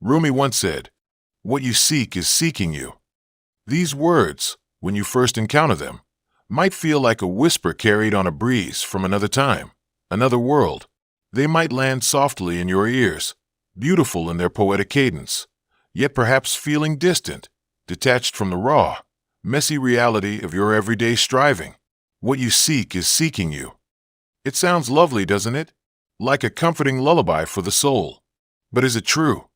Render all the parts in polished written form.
Rumi once said, "What you seek is seeking you." These words, when you first encounter them, might feel like a whisper carried on a breeze from another time, another world. They might land softly in your ears, beautiful in their poetic cadence, yet perhaps feeling distant, detached from the raw, messy reality of your everyday striving. What you seek is seeking you. It sounds lovely, doesn't it? Like a comforting lullaby for the soul. But is it true?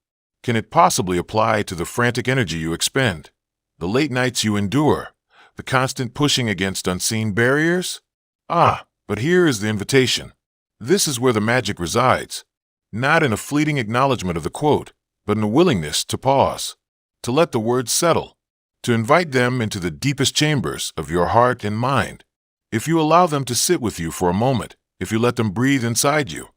Can it possibly apply to the frantic energy you expend, the late nights you endure, the constant pushing against unseen barriers? But here is the invitation. This is where the magic resides, not in a fleeting acknowledgement of the quote, but in a willingness to pause, to let the words settle, to invite them into the deepest chambers of your heart and mind. If you allow them to sit with you for a moment, if you let them breathe inside you,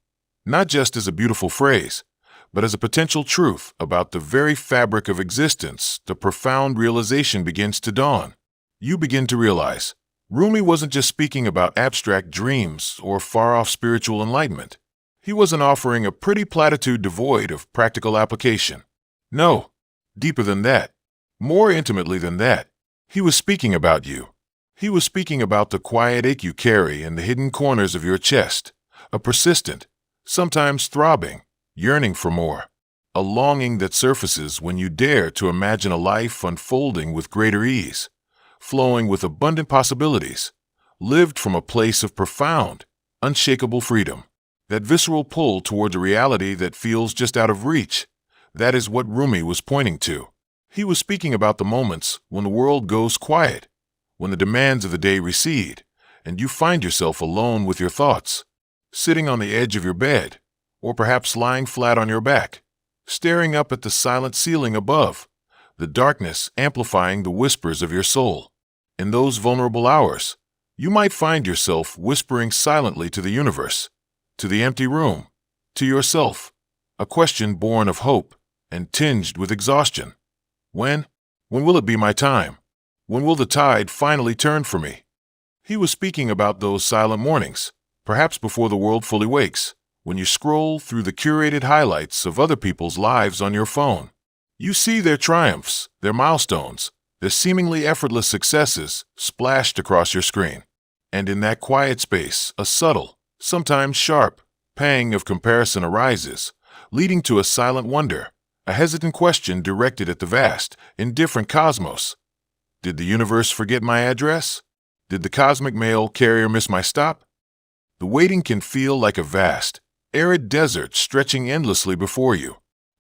not just as a beautiful phrase, but as a potential truth about the very fabric of existence, the profound realization begins to dawn. You begin to realize Rumi wasn't just speaking about abstract dreams or far-off spiritual enlightenment. He wasn't offering a pretty platitude devoid of practical application. No, deeper than that, more intimately than that, he was speaking about you. He was speaking about the quiet ache you carry in the hidden corners of your chest, a persistent, sometimes throbbing, yearning for more, a longing that surfaces when you dare to imagine a life unfolding with greater ease, flowing with abundant possibilities, lived from a place of profound, unshakable freedom. That visceral pull towards a reality that feels just out of reach, that is what Rumi was pointing to. He was speaking about the moments when the world goes quiet, when the demands of the day recede, and you find yourself alone with your thoughts, sitting on the edge of your bed, or perhaps lying flat on your back, staring up at the silent ceiling above, the darkness amplifying the whispers of your soul. In those vulnerable hours, you might find yourself whispering silently to the universe, to the empty room, to yourself, a question born of hope and tinged with exhaustion. When will it be my time? When will the tide finally turn for me? He was speaking about those silent mornings, perhaps before the world fully wakes, when you scroll through the curated highlights of other people's lives on your phone. You see their triumphs, their milestones, their seemingly effortless successes splashed across your screen. And in that quiet space, a subtle, sometimes sharp, pang of comparison arises, leading to a silent wonder, a hesitant question directed at the vast, indifferent cosmos. Did the universe forget my address? Did the cosmic mail carrier miss my stop? The waiting can feel like a vast, arid desert stretching endlessly before you,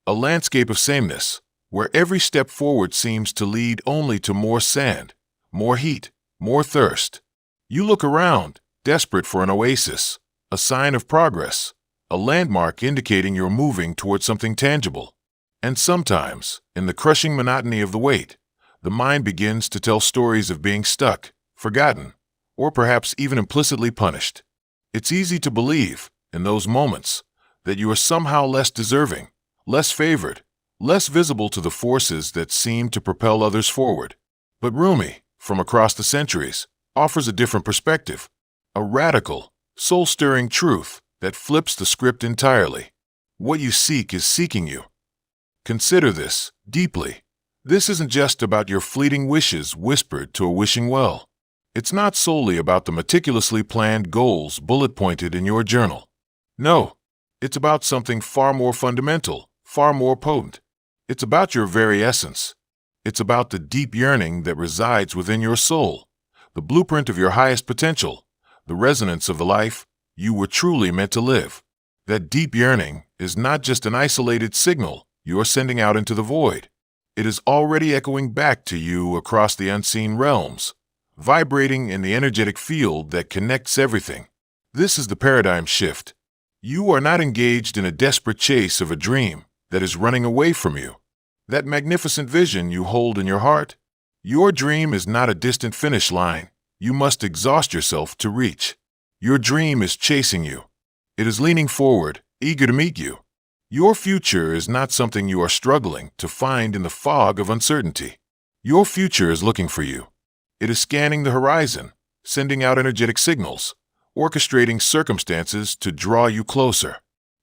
a landscape of sameness, where every step forward seems to lead only to more sand, more heat, more thirst. You look around, desperate for an oasis, a sign of progress, a landmark indicating you're moving toward something tangible. And sometimes, in the crushing monotony of the wait, the mind begins to tell stories of being stuck, forgotten, or perhaps even implicitly punished. It's easy to believe, in those moments, that you are somehow less deserving, less favored, less visible to the forces that seem to propel others forward. But Rumi, from across the centuries, offers a different perspective, a radical, soul-stirring truth that flips the script entirely. What you seek is seeking you. Consider this deeply. This isn't just about your fleeting wishes whispered to a wishing well. It's not solely about the meticulously planned goals bullet-pointed in your journal. No, it's about something far more fundamental, far more potent. It's about your very essence. It's about the deep yearning that resides within your soul, the blueprint of your highest potential, the resonance of the life you were truly meant to live. That deep yearning is not just an isolated signal you are sending out into the void. It is already echoing back to you across the unseen realms, vibrating in the energetic field that connects everything. This is the paradigm shift. You are not engaged in a desperate chase of a dream that is running away from you. That magnificent vision you hold in your heart, your dream is not a distant finish line you must exhaust yourself to reach. Your dream is chasing you. It is leaning forward, eager to meet you. Your future is not something you are struggling to find in the fog of uncertainty. Your future is looking for you. It is scanning the horizon, sending out energetic signals, orchestrating circumstances to draw you closer.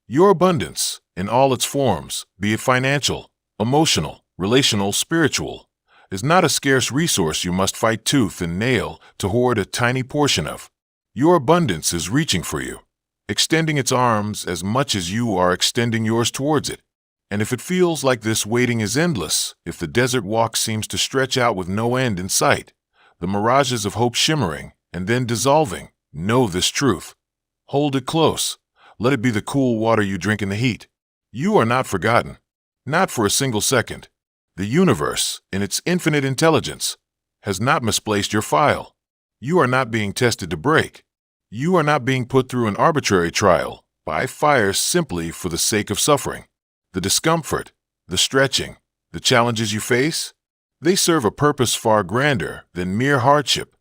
Your abundance, in all its forms, be it financial, emotional, relational, spiritual, is not a scarce resource you must fight tooth and nail to hoard a tiny portion of. Your abundance is reaching for you, extending its arms as much as you are extending yours towards it. And if it feels like this waiting is endless, if the desert walk seems to stretch out with no end in sight, the mirages of hope shimmering and then dissolving, know this truth. Hold it close. Let it be the cool water you drink in the heat. You are not forgotten. Not for a single second. The universe, in its infinite intelligence, has not misplaced your file. You are not being tested to break. You are not being put through an arbitrary trial by fire simply for the sake of suffering. The discomfort, the stretching, the challenges you face, they serve a purpose far grander than mere hardship.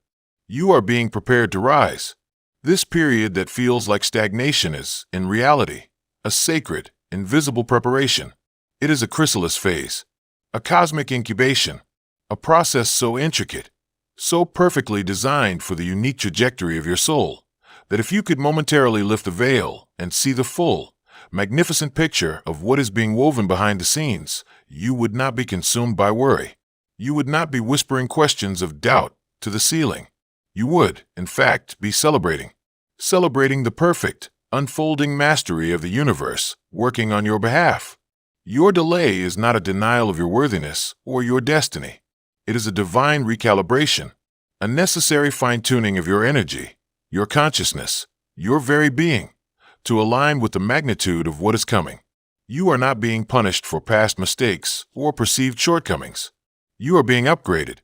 You are being prepared to rise. This period that feels like stagnation is, in reality, a sacred, invisible preparation. It is a chrysalis phase, a cosmic incubation, a process so intricate, so perfectly designed for the unique trajectory of your soul, that if you could momentarily lift the veil and see the full, magnificent picture of what is being woven behind the scenes, you would not be consumed by worry. You would not be whispering questions of doubt to the ceiling. You would, in fact, be celebrating the perfect, unfolding mastery of the universe working on your behalf. Your delay is not a denial of your worthiness or your destiny. It is a divine recalibration, a necessary fine-tuning of your energy, your consciousness, your very being, to align with the magnitude of what is coming. You are not being punished for past mistakes or perceived shortcomings. You are being upgraded.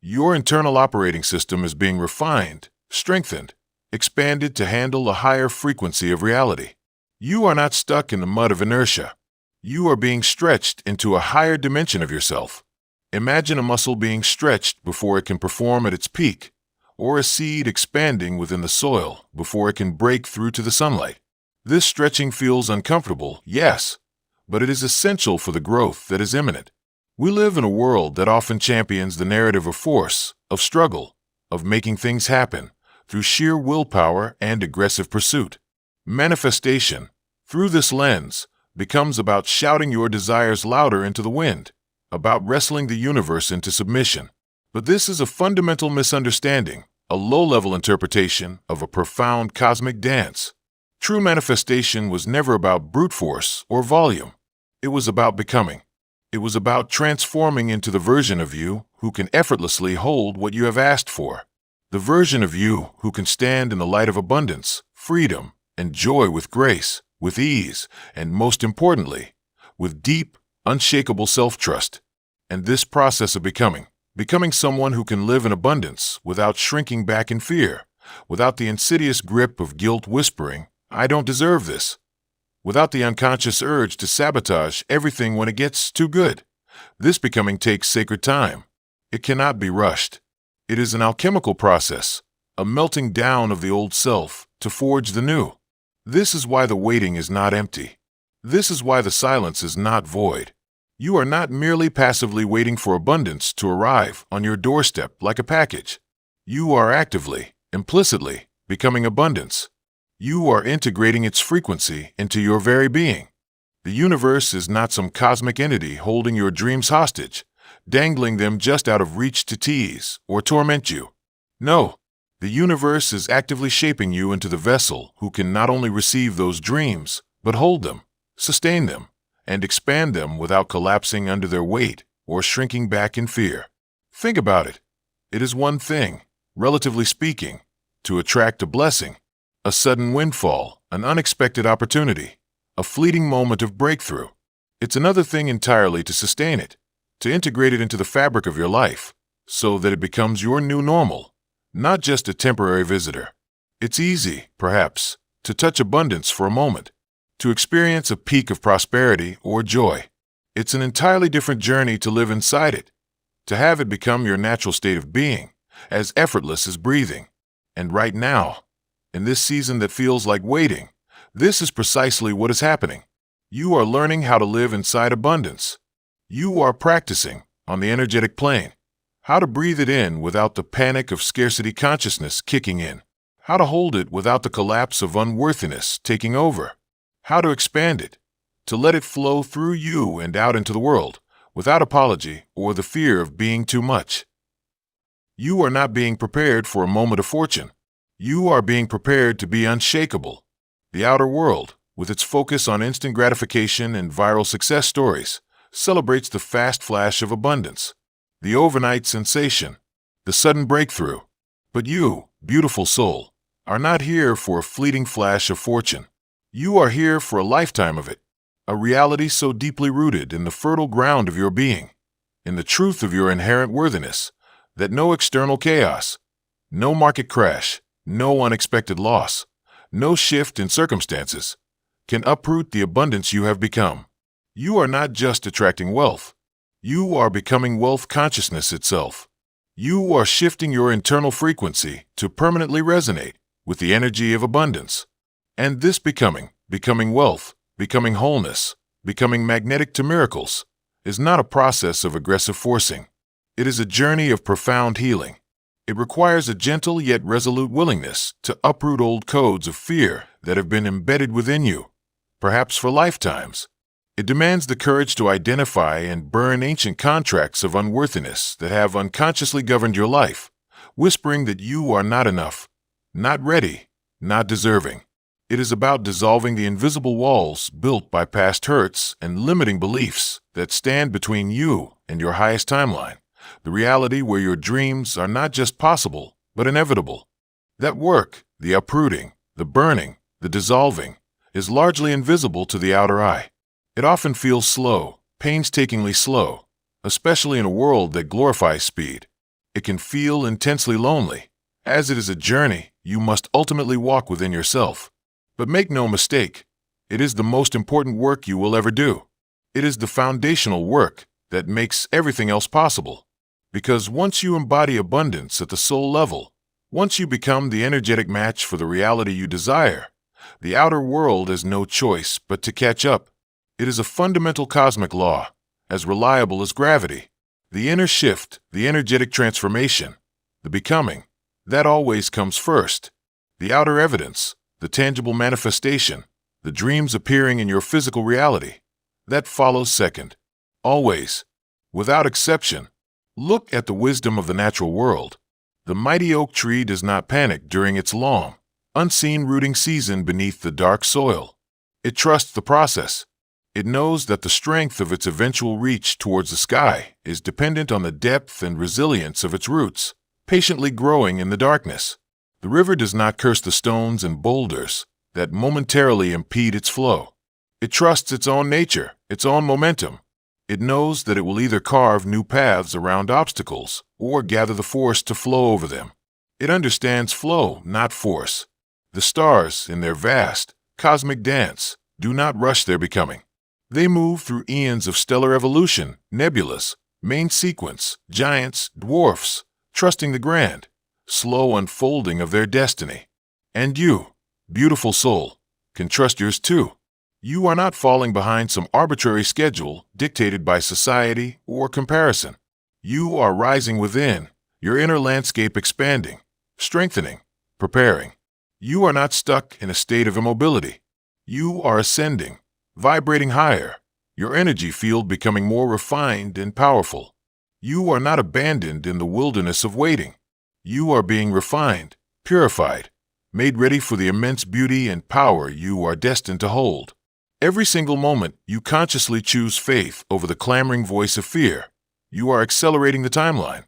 Your internal operating system is being refined, strengthened, expanded to handle a higher frequency of reality. You are not stuck in the mud of inertia. You are being stretched into a higher dimension of yourself. Imagine a muscle being stretched before it can perform at its peak, or a seed expanding within the soil before it can break through to the sunlight. This stretching feels uncomfortable, yes, but it is essential for the growth that is imminent. We live in a world that often champions the narrative of force, of struggle, of making things happen through sheer willpower and aggressive pursuit. Manifestation, through this lens, becomes about shouting your desires louder into the wind, about wrestling the universe into submission. But this is a fundamental misunderstanding, a low-level interpretation of a profound cosmic dance. True manifestation was never about brute force or volume. It was about becoming. It was about transforming into the version of you who can effortlessly hold what you have asked for. The version of you who can stand in the light of abundance, freedom, and joy with grace, with ease, and most importantly, with deep, unshakable self-trust. And this process of becoming someone who can live in abundance without shrinking back in fear, without the insidious grip of guilt whispering, "I don't deserve this," without the unconscious urge to sabotage everything when it gets too good. This becoming takes sacred time. It cannot be rushed. It is an alchemical process, a melting down of the old self to forge the new. This is why the waiting is not empty. This is why the silence is not void. You are not merely passively waiting for abundance to arrive on your doorstep like a package. You are actively, implicitly, becoming abundance. You are integrating its frequency into your very being. The universe is not some cosmic entity holding your dreams hostage, dangling them just out of reach to tease or torment you. No, the universe is actively shaping you into the vessel who can not only receive those dreams, but hold them, sustain them, and expand them without collapsing under their weight or shrinking back in fear. Think about it. It is one thing, relatively speaking, to attract a blessing, a sudden windfall, an unexpected opportunity, a fleeting moment of breakthrough. It's another thing entirely to sustain it, to integrate it into the fabric of your life, so that it becomes your new normal, not just a temporary visitor. It's easy, perhaps, to touch abundance for a moment, to experience a peak of prosperity or joy. It's an entirely different journey to live inside it, to have it become your natural state of being, as effortless as breathing. And right now, in this season that feels like waiting, this is precisely what is happening. You are learning how to live inside abundance. You are practicing, on the energetic plane, how to breathe it in without the panic of scarcity consciousness kicking in, how to hold it without the collapse of unworthiness taking over, how to expand it, to let it flow through you and out into the world, without apology or the fear of being too much. You are not being prepared for a moment of fortune. You are being prepared to be unshakable. The outer world, with its focus on instant gratification and viral success stories, celebrates the fast flash of abundance, the overnight sensation, the sudden breakthrough. But you, beautiful soul, are not here for a fleeting flash of fortune. You are here for a lifetime of it, a reality so deeply rooted in the fertile ground of your being, in the truth of your inherent worthiness, that no external chaos, no market crash, no unexpected loss, no shift in circumstances can uproot the abundance you have become. You are not just attracting wealth. You are becoming wealth consciousness itself. You are shifting your internal frequency to permanently resonate with the energy of abundance. And this becoming wealth, becoming wholeness, becoming magnetic to miracles, is not a process of aggressive forcing. It is a journey of profound healing. It requires a gentle yet resolute willingness to uproot old codes of fear that have been embedded within you, perhaps for lifetimes. It demands the courage to identify and burn ancient contracts of unworthiness that have unconsciously governed your life, whispering that you are not enough, not ready, not deserving. It is about dissolving the invisible walls built by past hurts and limiting beliefs that stand between you and your highest timeline, the reality where your dreams are not just possible, but inevitable. That work, the uprooting, the burning, the dissolving, is largely invisible to the outer eye. It often feels slow, painstakingly slow, especially in a world that glorifies speed. It can feel intensely lonely, as it is a journey you must ultimately walk within yourself. But make no mistake, it is the most important work you will ever do. It is the foundational work that makes everything else possible. Because once you embody abundance at the soul level, once you become the energetic match for the reality you desire, the outer world has no choice but to catch up. It is a fundamental cosmic law, as reliable as gravity. The inner shift, the energetic transformation, the becoming, that always comes first. The outer evidence, the tangible manifestation, the dreams appearing in your physical reality, that follows second. Always, without exception. Look at the wisdom of the natural world. The mighty oak tree does not panic during its long, unseen rooting season beneath the dark soil. It trusts the process. It knows that the strength of its eventual reach towards the sky is dependent on the depth and resilience of its roots, patiently growing in the darkness. The river does not curse the stones and boulders that momentarily impede its flow. It trusts its own nature, its own momentum. It knows that it will either carve new paths around obstacles or gather the force to flow over them. It understands flow, not force. The stars, in their vast, cosmic dance, do not rush their becoming. They move through eons of stellar evolution, nebulas, main sequence, giants, dwarfs, trusting the grand, slow unfolding of their destiny. And you, beautiful soul, can trust yours too. You are not falling behind some arbitrary schedule dictated by society or comparison. You are rising within, your inner landscape expanding, strengthening, preparing. You are not stuck in a state of immobility. You are ascending, vibrating higher, your energy field becoming more refined and powerful. You are not abandoned in the wilderness of waiting. You are being refined, purified, made ready for the immense beauty and power you are destined to hold. Every single moment you consciously choose faith over the clamoring voice of fear, you are accelerating the timeline,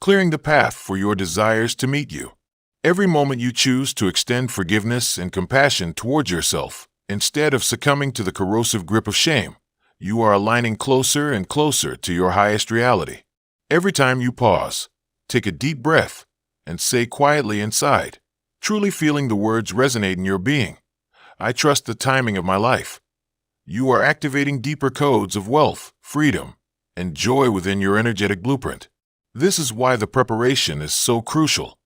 clearing the path for your desires to meet you. Every moment you choose to extend forgiveness and compassion towards yourself, instead of succumbing to the corrosive grip of shame, you are aligning closer and closer to your highest reality. Every time you pause, take a deep breath, and say quietly inside, truly feeling the words resonate in your being, I trust the timing of my life. You are activating deeper codes of wealth, freedom, and joy within your energetic blueprint. This is why the preparation is so crucial.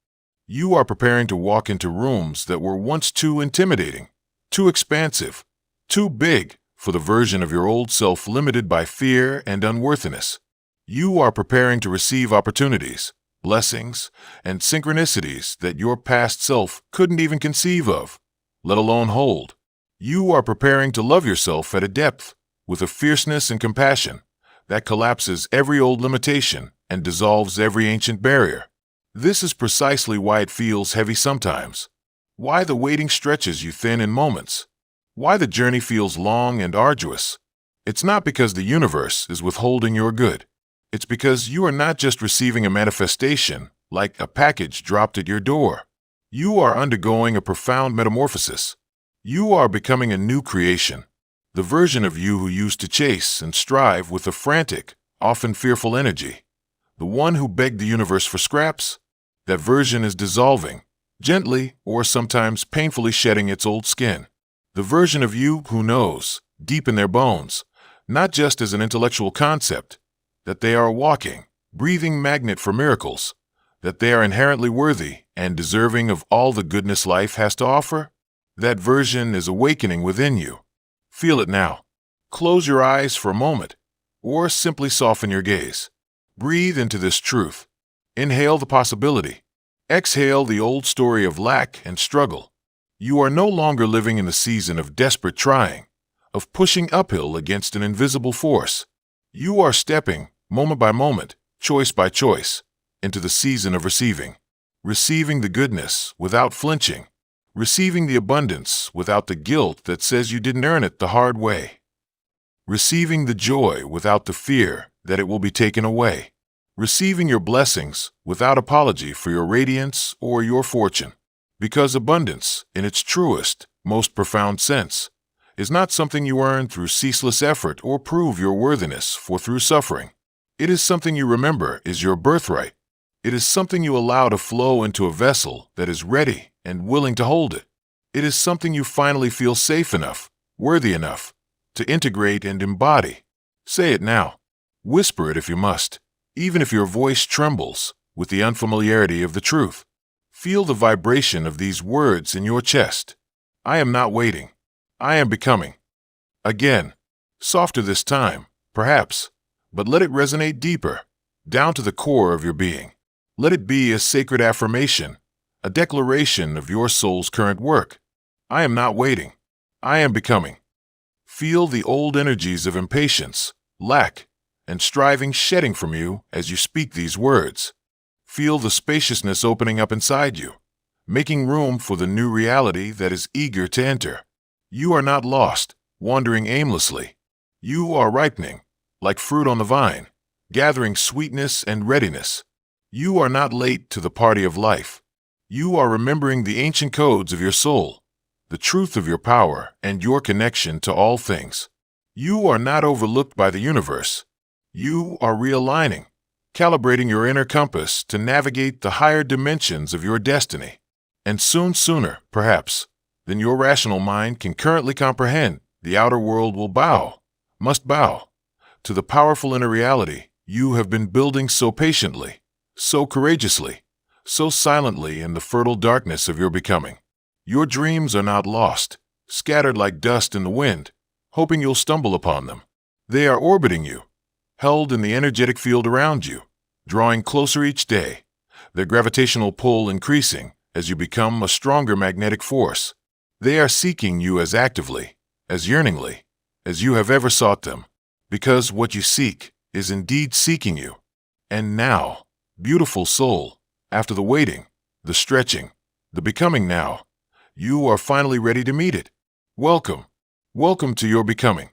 You are preparing to walk into rooms that were once too intimidating, too expansive, too big for the version of your old self limited by fear and unworthiness. You are preparing to receive opportunities, blessings, and synchronicities that your past self couldn't even conceive of, let alone hold. You are preparing to love yourself at a depth, with a fierceness and compassion, that collapses every old limitation and dissolves every ancient barrier. This is precisely why it feels heavy sometimes, why the waiting stretches you thin in moments, why the journey feels long and arduous. It's not because the universe is withholding your good. It's because you are not just receiving a manifestation like a package dropped at your door. You are undergoing a profound metamorphosis. You are becoming a new creation, the version of you who used to chase and strive with a frantic, often fearful energy. The one who begged the universe for scraps? That version is dissolving, gently or sometimes painfully shedding its old skin. The version of you who knows, deep in their bones, not just as an intellectual concept, that they are a walking, breathing magnet for miracles, that they are inherently worthy and deserving of all the goodness life has to offer. That version is awakening within you. Feel it now. Close your eyes for a moment, or simply soften your gaze. Breathe into this truth. Inhale the possibility. Exhale the old story of lack and struggle. You are no longer living in the season of desperate trying, of pushing uphill against an invisible force. You are stepping, moment by moment, choice by choice, into the season of receiving. Receiving the goodness without flinching. Receiving the abundance without the guilt that says you didn't earn it the hard way. Receiving the joy without the fear that it will be taken away. Receiving your blessings without apology for your radiance or your fortune. Because abundance, in its truest, most profound sense, is not something you earn through ceaseless effort or prove your worthiness for through suffering. It is something you remember is your birthright. It is something you allow to flow into a vessel that is ready and willing to hold it. It is something you finally feel safe enough, worthy enough, to integrate and embody. Say it now. Whisper it if you must, even if your voice trembles with the unfamiliarity of the truth. Feel the vibration of these words in your chest. I am not waiting. I am becoming. Again, softer this time, perhaps, but let it resonate deeper, down to the core of your being. Let it be a sacred affirmation, a declaration of your soul's current work. I am not waiting. I am becoming. Feel the old energies of impatience, lack, and striving shedding from you as you speak these words. Feel the spaciousness opening up inside you, making room for the new reality that is eager to enter. You are not lost, wandering aimlessly. You are ripening, like fruit on the vine, gathering sweetness and readiness. You are not late to the party of life. You are remembering the ancient codes of your soul, the truth of your power and your connection to all things. You are not overlooked by the universe. You are realigning, calibrating your inner compass to navigate the higher dimensions of your destiny. And sooner, perhaps, than your rational mind can currently comprehend, the outer world will must bow, to the powerful inner reality you have been building so patiently, so courageously, so silently in the fertile darkness of your becoming. Your dreams are not lost, scattered like dust in the wind, hoping you'll stumble upon them. They are orbiting you, held in the energetic field around you, drawing closer each day, their gravitational pull increasing as you become a stronger magnetic force. They are seeking you as actively, as yearningly, as you have ever sought them, because what you seek is indeed seeking you. And now, beautiful soul, after the waiting, the stretching, the becoming now, you are finally ready to meet it. Welcome. Welcome to your becoming.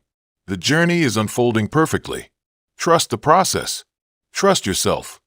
The journey is unfolding perfectly. Trust the process. Trust yourself.